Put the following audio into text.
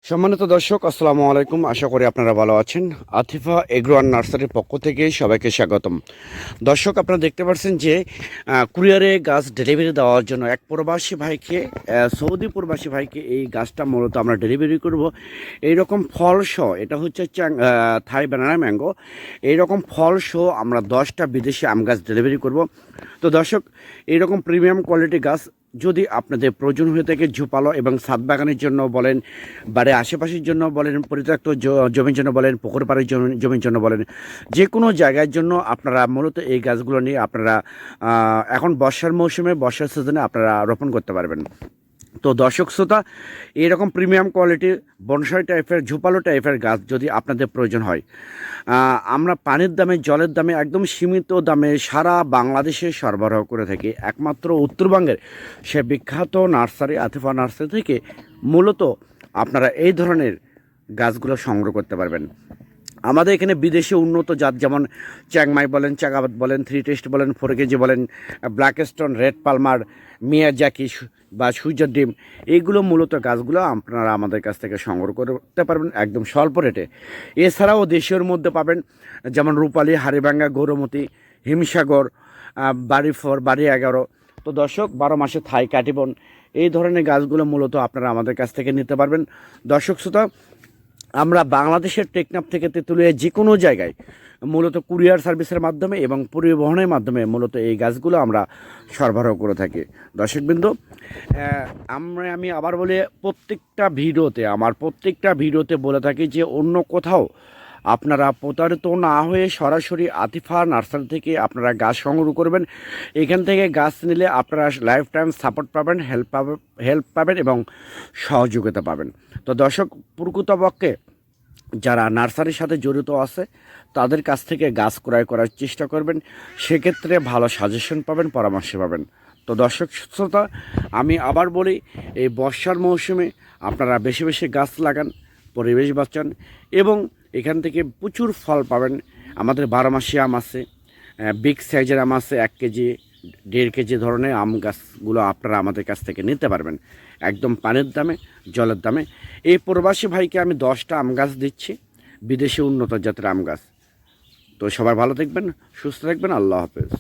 সম্মানিত দর্শক, আসসালামু আলাইকুম। আশা করি আপনারা ভালো আছেন। আতিফা এগ্রো অ্যান্ড নার্সারির পক্ষ থেকে সবাইকে স্বাগতম। দর্শক, আপনারা দেখতে পাচ্ছেন যে কুরিয়ারে গাছ ডেলিভারি দেওয়ার জন্য এক প্রবাসী ভাইকে, সৌদি প্রবাসী ভাইকে এই গাছটা মূলত আমরা ডেলিভারি করব। এইরকম ফলসহ, এটা হচ্ছে থাই ব্যানানা ম্যাঙ্গো, এইরকম ফলসহ আমরা 10টা বিদেশি আম গাছ ডেলিভারি করব। তো দর্শক, এইরকম প্রিমিয়াম কোয়ালিটি গাছ যদি আপনাদের প্রয়োজন হয়ে থাকে, ঝোপালো এবং ছাদ বাগানের জন্য বলেন, বাড়ির আশেপাশের জন্য বলেন, পরিত্যক্ত জমির জন্য বলেন, পুকুর পাড়ের জমির জন্য বলেন, যে কোনো জায়গার জন্য আপনারা মূলত এই গাছগুলো নিয়ে আপনারা এখন বর্ষার মৌসুমে, বর্ষার সিজনে আপনারা রোপণ করতে পারবেন। তো দর্শক শ্রোতা, এইরকম প্রিমিয়াম কোয়ালিটির বনসাই টাইপের, ঝোপালো টাইপের গাছ যদি আপনাদের প্রয়োজন হয়, আমরা পানির দামে, জলের দামে, একদম সীমিত দামে সারা বাংলাদেশে সরবরাহ করে থাকি। একমাত্র উত্তরবঙ্গের সে বিখ্যাত নার্সারি, আতিফা নার্সারি থেকে মূলত আপনারা এই ধরনের গাছগুলো সংগ্রহ করতে পারবেন। আমাদের এখানে বিদেশি উন্নত জাত, যেমন চ্যাংমাই বলেন, চাগাবাদ বলেন, থ্রি টেস্ট বলেন, 4 কেজি বলেন, black stone, red Palmer, Miyazaki বা সূর্যের ডিম, এইগুলো মূলত গাছগুলো আপনারা আমাদের কাছ থেকে সংগ্রহ করতে পারবেন একদম স্বল্প রেটে। এছাড়াও দেশীয়র মধ্যে পাবেন যেমন রূপালী, হাড়িভাঙ্গা, গৌরমতি, হিমসাগর, বাড়ি 4, বাড়ি 11। তো দর্শক, 12 মাসে থাই, কাটিবন, এই ধরনের গাছগুলো মূলত আপনারা আমাদের কাছ থেকে নিতে পারবেন। দর্শক শ্রোতা, আমরা বাংলাদেশের টেকনাফ থেকে তেঁতুলিয়া যে কোনো জায়গায় মূলত কুরিয়ার সার্ভিসের মাধ্যমে এবং পরিবহনের মাধ্যমে মূলত এই গাছগুলো আমরা সরবরাহ করে থাকি। দর্শকবৃন্দ, আমি আবার বলি, প্রত্যেকটা ভিডিওতে বলে থাকি যে অন্য কোথাও আপনারা প্রতারিত না হয়ে সরাসরি আতিফা নার্সারি থেকে আপনারা গাছ সংগ্রহ করবেন। এখান থেকে গাছ নিলে আপনারা লাইফ টাইম সাপোর্ট পাবেন, হেল্প পাবেন এবং সহযোগিতা পাবেন। তো দর্শক, প্রকৃতপক্ষে যারা নার্সারির সাথে জড়িত আছে তাদের কাছ থেকে গাছ ক্রয় করার চেষ্টা করবেন, সেক্ষেত্রে ভালো সাজেশন পাবেন, পরামর্শ পাবেন। তো দর্শক শ্রোতা, আমি আবার বলি, এই বর্ষার মৌসুমে আপনারা বেশি বেশি গাছ লাগান, পরিবেশ বাঁচান এবং এখান থেকে প্রচুর ফল পাবেন। আমাদের 12 মাসি আম আছে, বিগ সাইজের আম আছে, 1 কেজি, 1.5 কেজি ধরনের আম গাছগুলো আপনারা আমাদের কাছ থেকে নিতে পারবেন একদম পানির দামে, জলের দামে। এই প্রবাসী ভাইকে আমি 10টা আম গাছ দিচ্ছি, বিদেশি উন্নত জাতের আম গাছ। তো সবাই ভালো থাকবেন, সুস্থ থাকবেন। আল্লাহ হাফেজ।